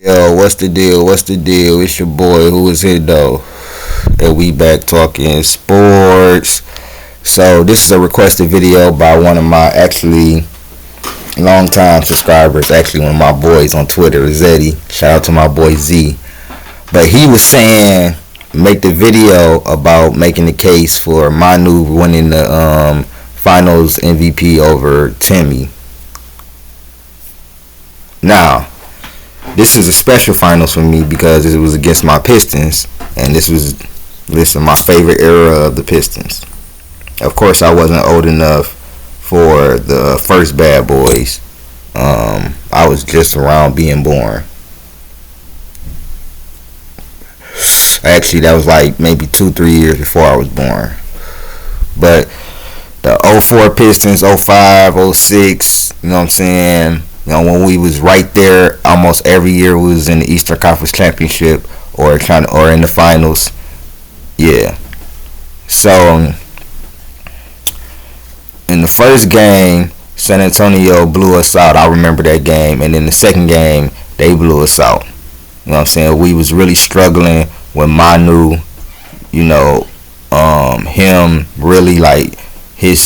Yo, what's the deal? What's the deal? It's your boy. Who is it though? And we back talking sports. So this is a requested video by one of my actually longtime subscribers. Actually, one of my boys on Twitter, Zeddy. Shout out to my boy Z. But he was saying make the video about making the case for Manu winning the finals MVP over Timmy. Now, this is a special finals for me because it was against my Pistons, and this was my favorite era of the Pistons. Of course, I wasn't old enough for the first Bad Boys. I was just around being born. Actually, that was like maybe 2-3 years before I was born. But the '04 Pistons, '05, '06, you know what I'm saying? You know, when we was right there, almost every year we was in the Eastern Conference Championship or in the finals. Yeah. So in the first game, San Antonio blew us out. I remember that game. And in the second game, they blew us out. You know what I'm saying? We was really struggling with Manu. You know, him really like he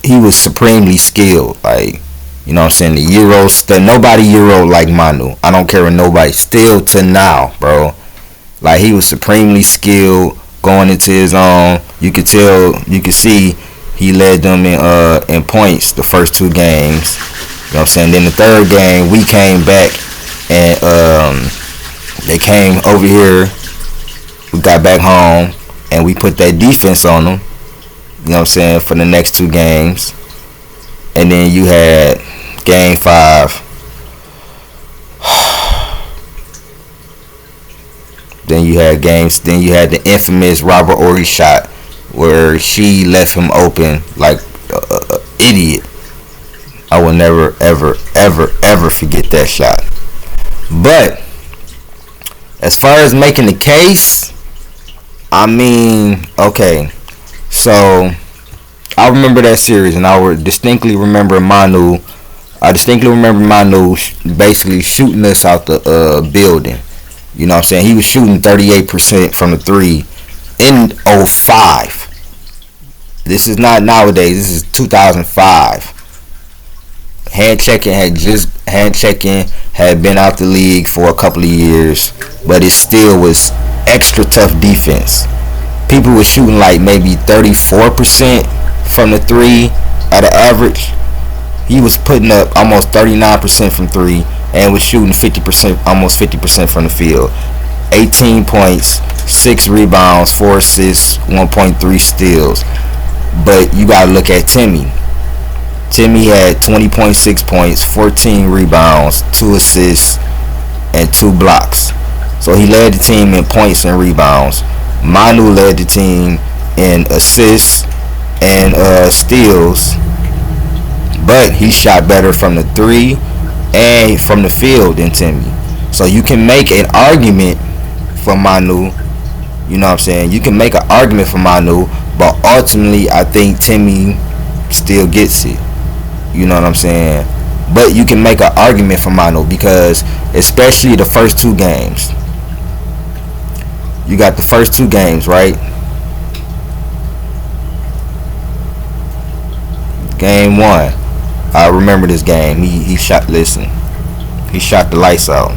was supremely skilled. Like, you know what I'm saying? The Euros, nobody Euro like Manu. I don't care what nobody. Still to now, bro. Like, he was supremely skilled going into his own. You could see he led them in points the first two games. You know what I'm saying? Then the third game, we came back and they came over here. We got back home and we put that defense on them. You know what I'm saying? For the next two games. And then you had Game 5. Then you had the infamous Robert Ory shot where she left him open like a idiot. I will never, ever, ever, ever forget that shot. But as far as making the case, I mean, okay. So I remember that series, and I distinctly remember Manu basically shooting us out the building. You know what I'm saying? He was shooting 38% from the three in '05. This is not nowadays. This is 2005. Hand checking had been out the league for a couple of years, but it still was extra tough defense. People were shooting like maybe 34% from the three at an average. He was putting up almost 39% from three and was shooting 50%, almost 50% from the field. 18 points, 6 rebounds, 4 assists, 1.3 steals. But you gotta look at Timmy. Timmy had 20.6 points, 14 rebounds, 2 assists, and 2 blocks. So he led the team in points and rebounds. Manu led the team in assists and steals, but he shot better from the three and from the field than Timmy. So you can make an argument for Manu. You know what I'm saying? You can make an argument for Manu, but ultimately I think Timmy still gets it. You know what I'm saying? But you can make an argument for Manu because especially the first two games. You got the first two games, right? Game 1. I remember this game. He shot the lights out.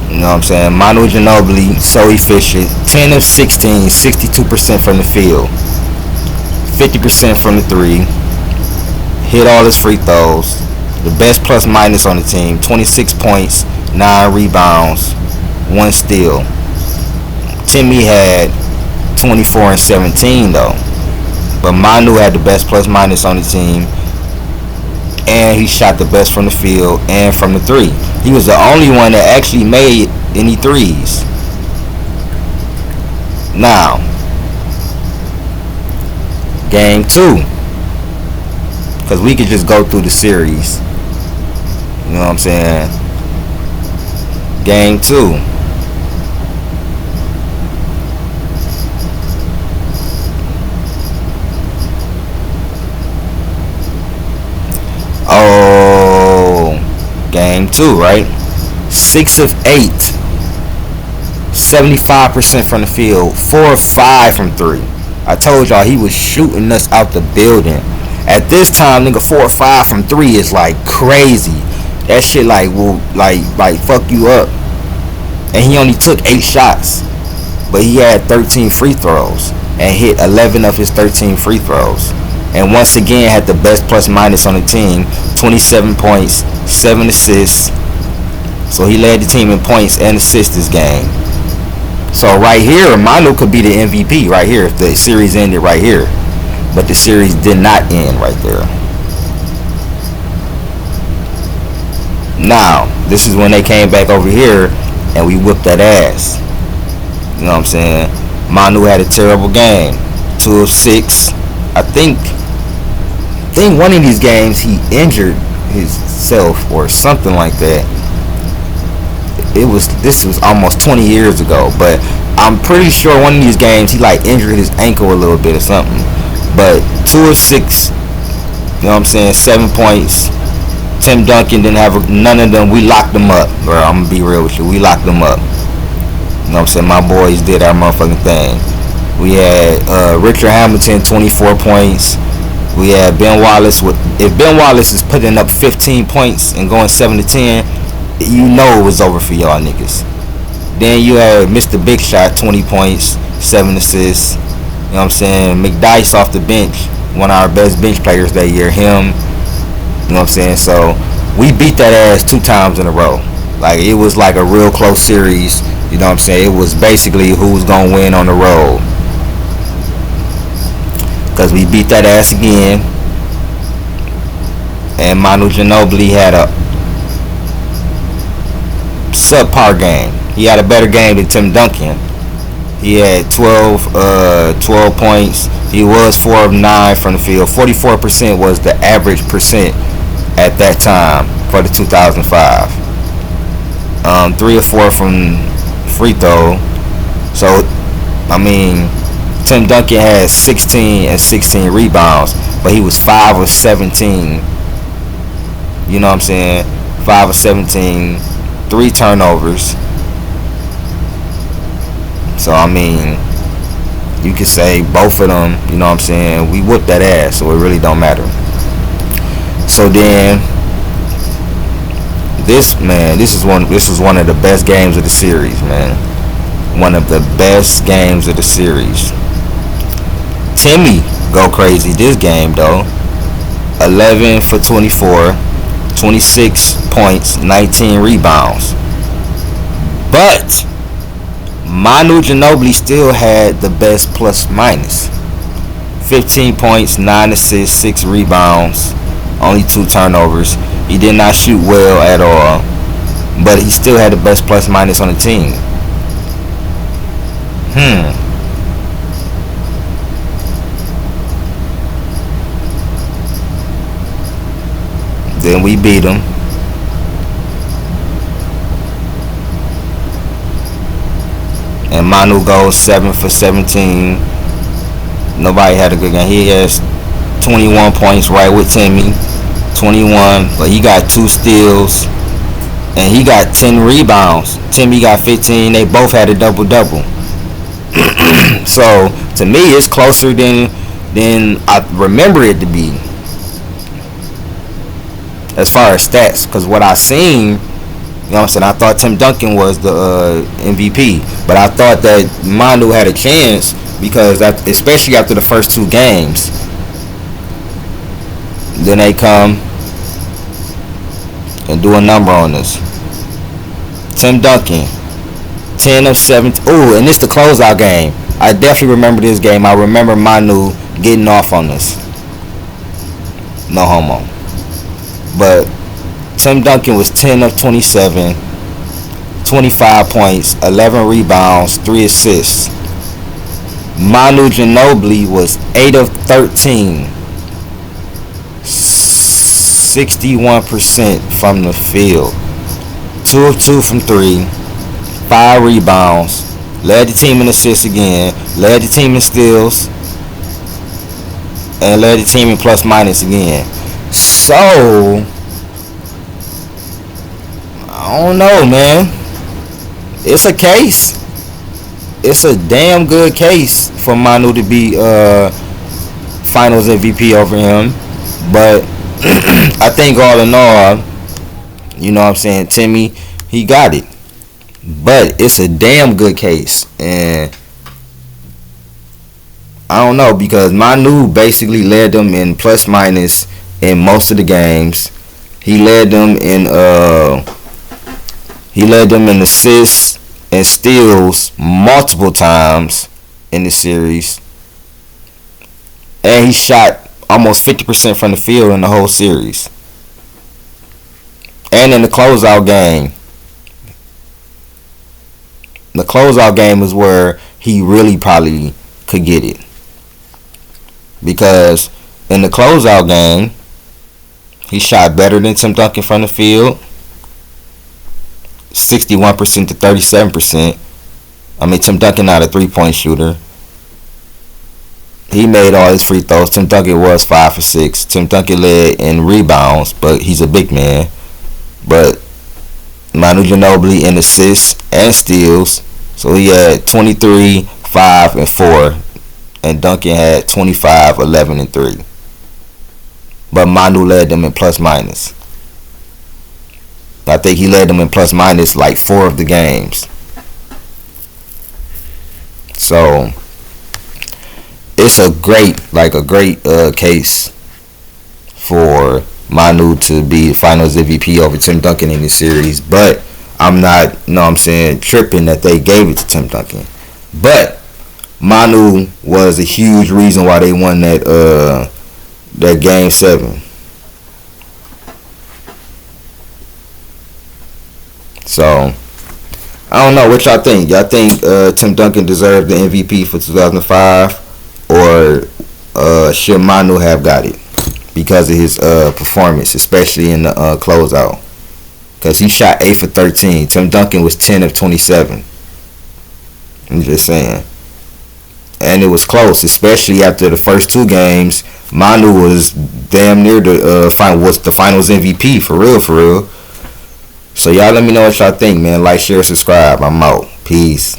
You know what I'm saying? Manu Ginobili, so efficient. 10 of 16, 62% from the field. 50% from the three. Hit all his free throws. The best plus minus on the team. 26 points, 9 rebounds, 1 steal. Timmy had 24 and 17 though. But Manu had the best plus minus on the team. And he shot the best from the field and from the three. He was the only one that actually made any threes. Now, game 2. Because we could just go through the series. You know what I'm saying? Game 2. 2, right? 6 of 8, 75% from the field, 4 of 5 from 3. I told y'all he was shooting us out the building. At this time, nigga, 4 or 5 from 3 is like crazy. That shit like will like fuck you up. And he only took 8 shots, but he had 13 free throws and hit 11 of his 13 free throws. And once again had the best plus minus on the team, 27 points, 7 assists. So he led the team in points and assists this game. So right here, Manu could be the MVP right here if the series ended right here. But the series did not end right there. Now, this is when they came back over here and we whipped that ass. You know what I'm saying? Manu had a terrible game. 2 of 6. I think one of these games he injured himself or something like that. This was almost 20 years ago, but I'm pretty sure one of these games he like injured his ankle a little bit or something. But 2 of 6, you know what I'm saying, 7 points. Tim Duncan didn't have none of them. We locked them up, bro. I'm gonna be real with you. We locked them up. You know what I'm saying? My boys did our motherfucking thing. We had Richard Hamilton, 24 points. We had Ben Wallace. If Ben Wallace is putting up 15 points and going 7 to 10, you know it was over for y'all niggas. Then you had Mr. Big Shot, 20 points, 7 assists. You know what I'm saying? McDice off the bench, one of our best bench players that year. Him. You know what I'm saying? So we beat that ass 2 times in a row. Like it was like a real close series. You know what I'm saying? It was basically who's gonna win on the road. Cause we beat that ass again. And Manu Ginobili had a subpar game. He had a better game than Tim Duncan. He had 12 points. He was 4 of 9 from the field. 44% was the average percent at that time for the 2005. 3 or 4 from free throw. So, I mean, Tim Duncan had 16 and 16 rebounds, but he was 5 of 17. You know what I'm saying? 5 of 17, 3 turnovers. So, I mean, you could say both of them, you know what I'm saying? We whooped that ass, so it really don't matter. So then, this is one of the best games of the series, man. One of the best games of the series. Timmy go crazy this game though. 11 for 24, 26 points, 19 rebounds. But Manu Ginobili still had the best plus minus. 15 points, 9 assists, 6 rebounds, only 2 turnovers. He did not shoot well at all, but he still had the best plus minus on the team. Then we beat him. And Manu goes 7 for 17. Nobody had a good game. He has 21 points right with Timmy. 21, but he got 2 steals. And he got 10 rebounds. Timmy got 15. They both had a double-double. So, to me, it's closer than I remember it to be. As far as stats. Because what I seen, you know what I'm saying, I thought Tim Duncan was the MVP. But I thought that Manu had a chance because, especially after the first 2 games. Then they come and do a number on us. Tim Duncan, 10 of 17. Ooh, and it's the closeout game. I definitely remember this game. I remember Manu getting off on this. No homo. But Tim Duncan was 10 of 27, 25 points, 11 rebounds, 3 assists. Manu Ginobili was 8 of 13, 61% from the field, 2 of 2 from 3, 5 rebounds, led the team in assists again, led the team in steals, and led the team in plus minus again. So, I don't know, man. It's a case. It's a damn good case for Manu to be Finals MVP over him. But I think all in all, you know what I'm saying, Timmy, he got it. But it's a damn good case. And I don't know, because Manu basically led them in plus minus in most of the games. He led them in assists and steals multiple times in the series. And he shot almost 50% from the field in the whole series. And in the closeout game. The closeout game is where he really probably could get it. Because in the closeout game, he shot better than Tim Duncan from the field. 61% to 37%. I mean, Tim Duncan not a three-point shooter. He made all his free throws. Tim Duncan was 5 for 6. Tim Duncan led in rebounds, but he's a big man. But Manu Ginobili in assists and steals. So he had 23, 5, and 4. And Duncan had 25, 11, and 3. But Manu led them in plus minus. I think he led them in plus minus like 4 of the games. So it's a great case for Manu to be the Finals MVP over Tim Duncan in this series. But I'm not, tripping that they gave it to Tim Duncan. But Manu was a huge reason why they won that game 7. So I don't know what y'all think. Y'all think Tim Duncan deserved the MVP for 2005, or should Manu have got it because of his performance, especially in the closeout? Because he shot 8 for 13. Tim Duncan was 10 of 27. I'm just saying. And it was close, especially after the first 2 games. Manu was damn near the Finals MVP, for real. So y'all let me know what y'all think, man. Like, share, subscribe. I'm out. Peace.